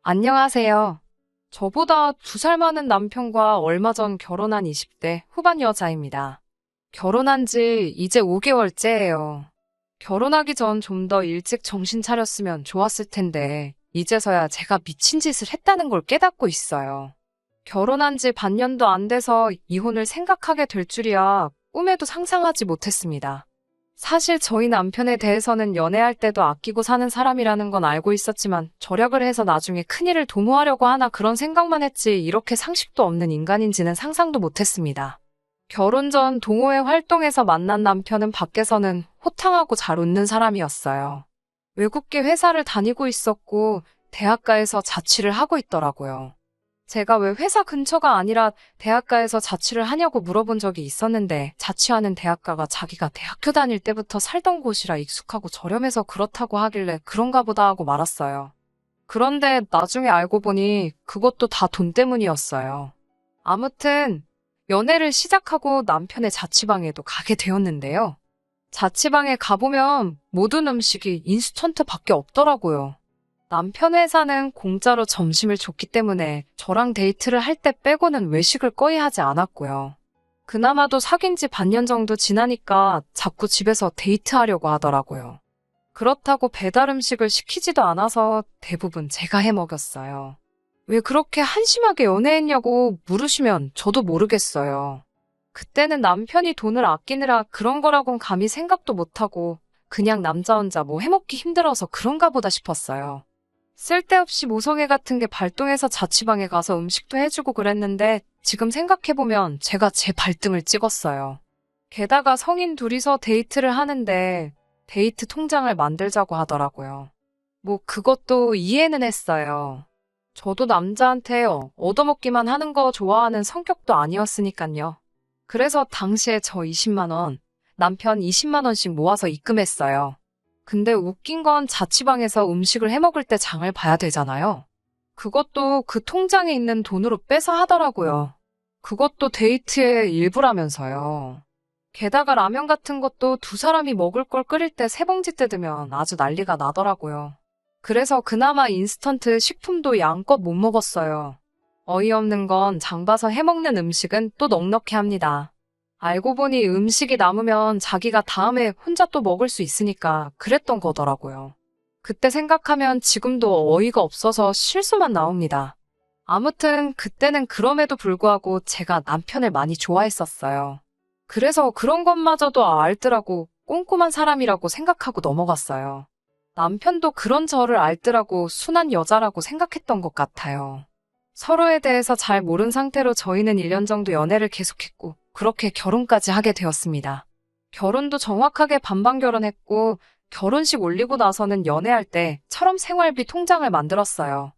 안녕하세요. 저보다 2살 많은 남편과 얼마 전 결혼한 20대 후반 여자입니다. 결혼한 지 이제 5개월째예요. 결혼하기 전 좀 더 일찍 정신 차렸으면 좋았을 텐데, 이제서야 제가 미친 짓을 했다는 걸 깨닫고 있어요. 결혼한 지 반년도 안 돼서 이혼을 생각하게 될 줄이야 꿈에도 상상하지 못했습니다. 사실 저희 남편에 대해서는 연애할 때도 아끼고 사는 사람이라는 건 알고 있었지만 절약을 해서 나중에 큰일을 도모하려고 하나 그런 생각만 했지 이렇게 상식도 없는 인간인지는 상상도 못했습니다. 결혼 전 동호회 활동에서 만난 남편은 밖에서는 호탕하고 잘 웃는 사람이었어요. 외국계 회사를 다니고 있었고 대학가에서 자취를 하고 있더라고요. 제가 왜 회사 근처가 아니라 대학가에서 자취를 하냐고 물어본 적이 있었는데 자취하는 대학가가 자기가 대학교 다닐 때부터 살던 곳이라 익숙하고 저렴해서 그렇다고 하길래 그런가 보다 하고 말았어요. 그런데 나중에 알고 보니 그것도 다 돈 때문이었어요. 아무튼 연애를 시작하고 남편의 자취방에도 가게 되었는데요. 자취방에 가보면 모든 음식이 인스턴트밖에 없더라고요. 남편 회사는 공짜로 점심을 줬기 때문에 저랑 데이트를 할 때 빼고는 외식을 거의 하지 않았고요. 그나마도 사귄 지 반년 정도 지나니까 자꾸 집에서 데이트하려고 하더라고요. 그렇다고 배달 음식을 시키지도 않아서 대부분 제가 해 먹였어요. 왜 그렇게 한심하게 연애했냐고 물으시면 저도 모르겠어요. 그때는 남편이 돈을 아끼느라 그런 거라곤 감히 생각도 못하고 그냥 남자 혼자 뭐 해먹기 힘들어서 그런가 보다 싶었어요. 쓸데없이 모성애 같은 게 발동해서 자취방에 가서 음식도 해주고 그랬는데 지금 생각해보면 제가 제 발등을 찍었어요. 게다가 성인 둘이서 데이트를 하는데 데이트 통장을 만들자고 하더라고요. 뭐 그것도 이해는 했어요. 저도 남자한테 얻어먹기만 하는 거 좋아하는 성격도 아니었으니까요. 그래서 당시에 저 20만 원, 남편 20만 원씩 모아서 입금했어요. 근데 웃긴 건 자취방에서 음식을 해 먹을 때 장을 봐야 되잖아요. 그것도 그 통장에 있는 돈으로 빼서 하더라고요. 그것도 데이트의 일부라면서요. 게다가 라면 같은 것도 2사람이 먹을 걸 끓일 때 3봉지 뜯으면 아주 난리가 나더라고요. 그래서 그나마 인스턴트 식품도 양껏 못 먹었어요. 어이없는 건 장 봐서 해먹는 음식은 또 넉넉히 합니다. 알고 보니 음식이 남으면 자기가 다음에 혼자 또 먹을 수 있으니까 그랬던 거더라고요. 그때 생각하면 지금도 어이가 없어서 실수만 나옵니다. 아무튼 그때는 그럼에도 불구하고 제가 남편을 많이 좋아했었어요. 그래서 그런 것마저도 알더라고 꼼꼼한 사람이라고 생각하고 넘어갔어요. 남편도 그런 저를 알더라고 순한 여자라고 생각했던 것 같아요. 서로에 대해서 잘 모른 상태로 저희는 1년 정도 연애를 계속했고 그렇게 결혼까지 하게 되었습니다. 결혼도 정확하게 반반 결혼했고 결혼식 올리고 나서는 연애할 때처럼 생활비 통장을 만들었어요.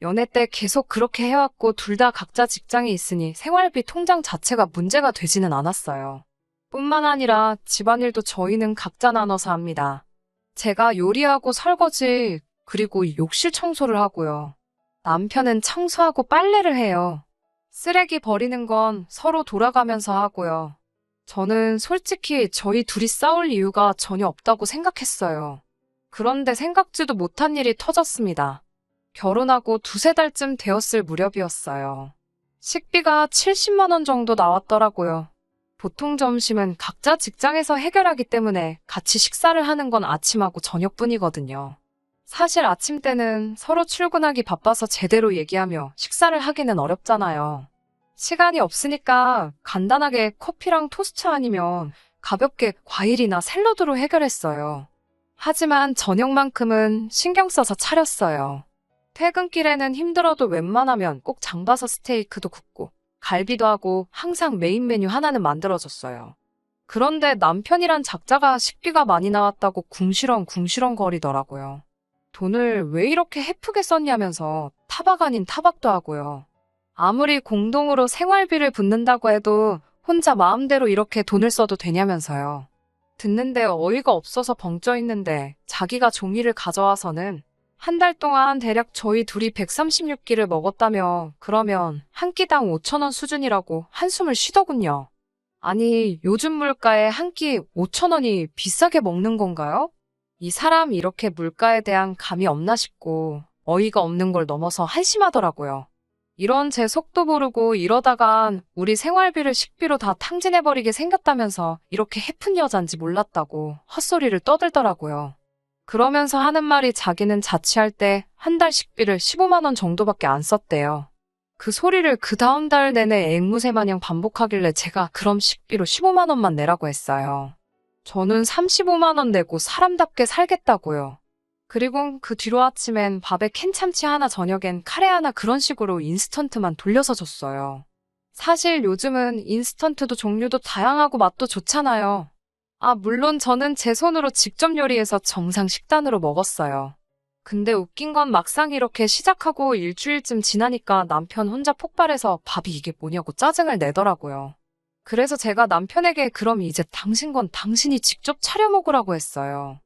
연애 때 계속 그렇게 해왔고 둘 다 각자 직장이 있으니 생활비 통장 자체가 문제가 되지는 않았어요. 뿐만 아니라 집안일도 저희는 각자 나눠서 합니다. 제가 요리하고 설거지 그리고 욕실 청소를 하고요. 남편은 청소하고 빨래를 해요. 쓰레기 버리는 건 서로 돌아가면서 하고요. 저는 솔직히 저희 둘이 싸울 이유가 전혀 없다고 생각했어요. 그런데 생각지도 못한 일이 터졌습니다. 결혼하고 2~3달쯤 되었을 무렵이었어요. 식비가 70만 원 정도 나왔더라고요. 보통 점심은 각자 직장에서 해결하기 때문에 같이 식사를 하는 건 아침하고 저녁뿐이거든요. 사실 아침 때는 서로 출근하기 바빠서 제대로 얘기하며 식사를 하기는 어렵잖아요. 시간이 없으니까 간단하게 커피랑 토스트 아니면 가볍게 과일이나 샐러드로 해결했어요. 하지만 저녁만큼은 신경 써서 차렸어요. 퇴근길에는 힘들어도 웬만하면 꼭 장 봐서 스테이크도 굽고 갈비도 하고 항상 메인 메뉴 하나는 만들어줬어요. 그런데 남편이란 작자가 식비가 많이 나왔다고 궁시렁궁시렁 거리더라고요. 돈을 왜 이렇게 헤프게 썼냐면서 타박 아닌 타박도 하고요. 아무리 공동으로 생활비를 붓는다고 해도 혼자 마음대로 이렇게 돈을 써도 되냐면서요. 듣는데 어이가 없어서 벙쪄 있는데 자기가 종이를 가져와서는 한 달 동안 대략 저희 둘이 136끼를 먹었다며 그러면 한 끼당 5천 원 수준이라고 한숨을 쉬더군요. 아니 요즘 물가에 한 끼 5천 원이 비싸게 먹는 건가요? 이 사람 이렇게 물가에 대한 감이 없나 싶고 어이가 없는 걸 넘어서 한심하더라고요. 이런 제 속도 모르고 이러다간 우리 생활비를 식비로 다 탕진해버리게 생겼다면서 이렇게 해픈 여잔지 몰랐다고 헛소리를 떠들더라고요. 그러면서 하는 말이 자기는 자취할 때 한 달 식비를 15만 원 정도밖에 안 썼대요. 그 소리를 그 다음 달 내내 앵무새 마냥 반복하길래 제가 그럼 식비로 15만 원만 내라고 했어요. 저는 35만 원 내고 사람답게 살겠다고요. 그리고 그 뒤로 아침엔 밥에 캔참치 하나 저녁엔 카레 하나 그런 식으로 인스턴트만 돌려서 줬어요. 사실 요즘은 인스턴트도 종류도 다양하고 맛도 좋잖아요. 물론 저는 제 손으로 직접 요리해서 정상 식단으로 먹었어요. 근데 웃긴 건 막상 이렇게 시작하고 일주일쯤 지나니까 남편 혼자 폭발해서 밥이 이게 뭐냐고 짜증을 내더라고요. 그래서 제가 남편에게 그럼 이제 당신 건 당신이 직접 차려 먹으라고 했어요.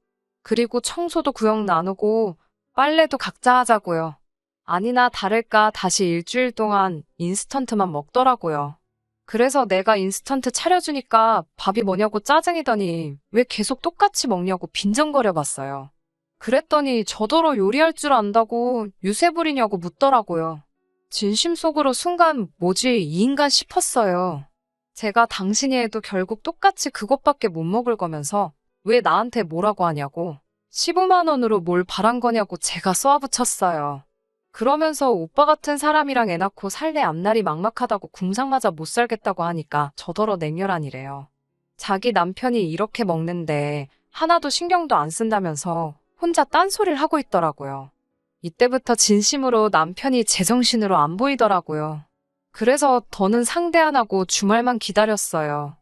그리고 청소도 구역 나누고 빨래도 각자 하자고요. 아니나 다를까 다시 일주일 동안 인스턴트만 먹더라고요. 그래서 내가 인스턴트 차려주니까 밥이 뭐냐고 짜증이더니 왜 계속 똑같이 먹냐고 빈정거려 봤어요. 그랬더니 저더러 요리할 줄 안다고 유세 부리냐고 묻더라고요. 진심 속으로 순간 뭐지 이 인간 싶었어요. 제가 당신이 해도 결국 똑같이 그것밖에 못 먹을 거면서 왜 나한테 뭐라고 하냐고 15만 원으로 뭘 바란 거냐고 제가 쏘아붙였어요. 그러면서 오빠 같은 사람이랑 애 낳고 살래 앞날이 막막하다고 궁상맞아 못 살겠다고 하니까 저더러 냉혈한이래요. 자기 남편이 이렇게 먹는데 하나도 신경도 안 쓴다면서 혼자 딴소리를 하고 있더라고요. 이때부터 진심으로 남편이 제정신으로 안 보이더라고요. 그래서 더는 상대 안 하고 주말만 기다렸어요.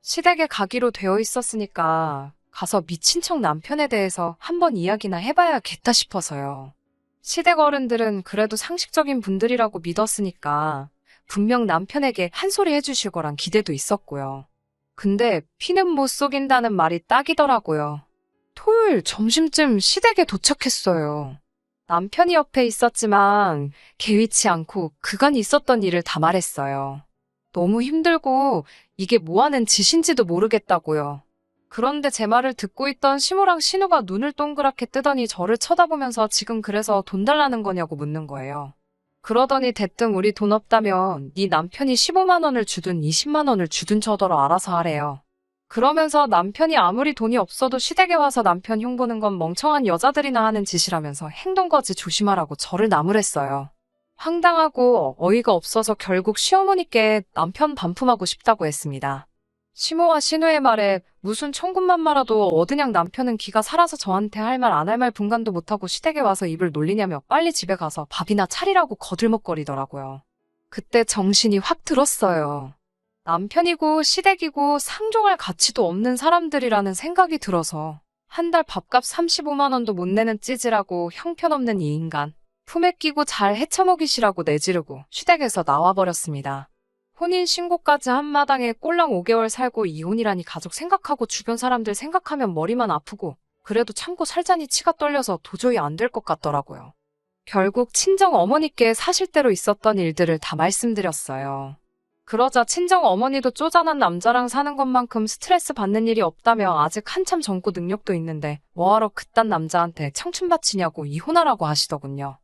시댁에 가기로 되어 있었으니까 가서 미친 척 남편에 대해서 한번 이야기나 해봐야겠다 싶어서요. 시댁 어른들은 그래도 상식적인 분들이라고 믿었으니까 분명 남편에게 한 소리 해주실 거란 기대도 있었고요. 근데 피는 못 속인다는 말이 딱이더라고요. 토요일 점심쯤 시댁에 도착했어요. 남편이 옆에 있었지만 개의치 않고 그간 있었던 일을 다 말했어요. 너무 힘들고 이게 뭐하는 짓인지도 모르겠다고요. 그런데 제 말을 듣고 있던 시모랑 신우가 눈을 동그랗게 뜨더니 저를 쳐다보면서 지금 그래서 돈 달라는 거냐고 묻는 거예요. 그러더니 대뜸 우리 돈 없다면 네 남편이 15만 원을 주든 20만 원을 주든 저더러 알아서 하래요. 그러면서 남편이 아무리 돈이 없어도 시댁에 와서 남편 흉보는 건 멍청한 여자들이나 하는 짓이라면서 행동거지 조심하라고 저를 나무랬어요. 황당하고 어이가 없어서 결국 시어머니께 남편 반품하고 싶다고 했습니다. 시모와 신우의 말에 무슨 천군만마라도 얻으냥 남편은 기가 살아서 저한테 할 말 안 할 말 분간도 못하고 시댁에 와서 입을 놀리냐며 빨리 집에 가서 밥이나 차리라고 거들먹거리더라고요. 그때 정신이 확 들었어요. 남편이고 시댁이고 상종할 가치도 없는 사람들이라는 생각이 들어서 한 달 밥값 35만 원도 못 내는 찌질하고 형편없는 이 인간 품에 끼고 잘 헤쳐먹이시라고 내지르고 시댁에서 나와버렸습니다. 혼인신고까지 한 마당에 꼴랑 5개월 살고 이혼이라니 가족 생각하고 주변 사람들 생각하면 머리만 아프고 그래도 참고 살자니 치가 떨려서 도저히 안 될 것 같더라고요. 결국 친정 어머니께 사실대로 있었던 일들을 다 말씀드렸어요. 그러자 친정 어머니도 쪼잔한 남자랑 사는 것만큼 스트레스 받는 일이 없다며 아직 한참 젊고 능력도 있는데 뭐하러 그딴 남자한테 청춘 바치냐고 이혼하라고 하시더군요.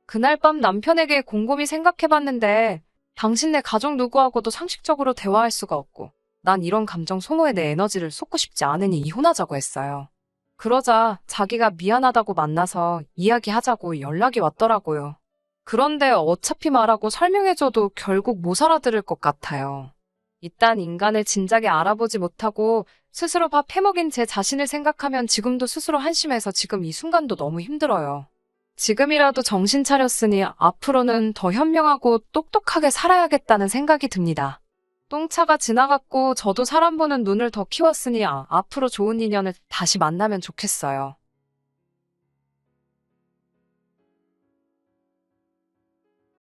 그날 밤 남편에게 곰곰이 생각해봤는데 당신네 가족 누구하고도 상식적으로 대화할 수가 없고 난 이런 감정 소모에 내 에너지를 쏟고 싶지 않으니 이혼하자고 했어요. 그러자 자기가 미안하다고 만나서 이야기하자고 연락이 왔더라고요. 그런데 어차피 말하고 설명해줘도 결국 못 알아들을 것 같아요. 이딴 인간을 진작에 알아보지 못하고 스스로 밥 해먹인 제 자신을 생각하면 지금도 스스로 한심해서 지금 이 순간도 너무 힘들어요. 지금이라도 정신 차렸으니 앞으로는 더 현명하고 똑똑하게 살아야겠다는 생각이 듭니다. 똥차가 지나갔고 저도 사람 보는 눈을 더 키웠으니 앞으로 좋은 인연을 다시 만나면 좋겠어요.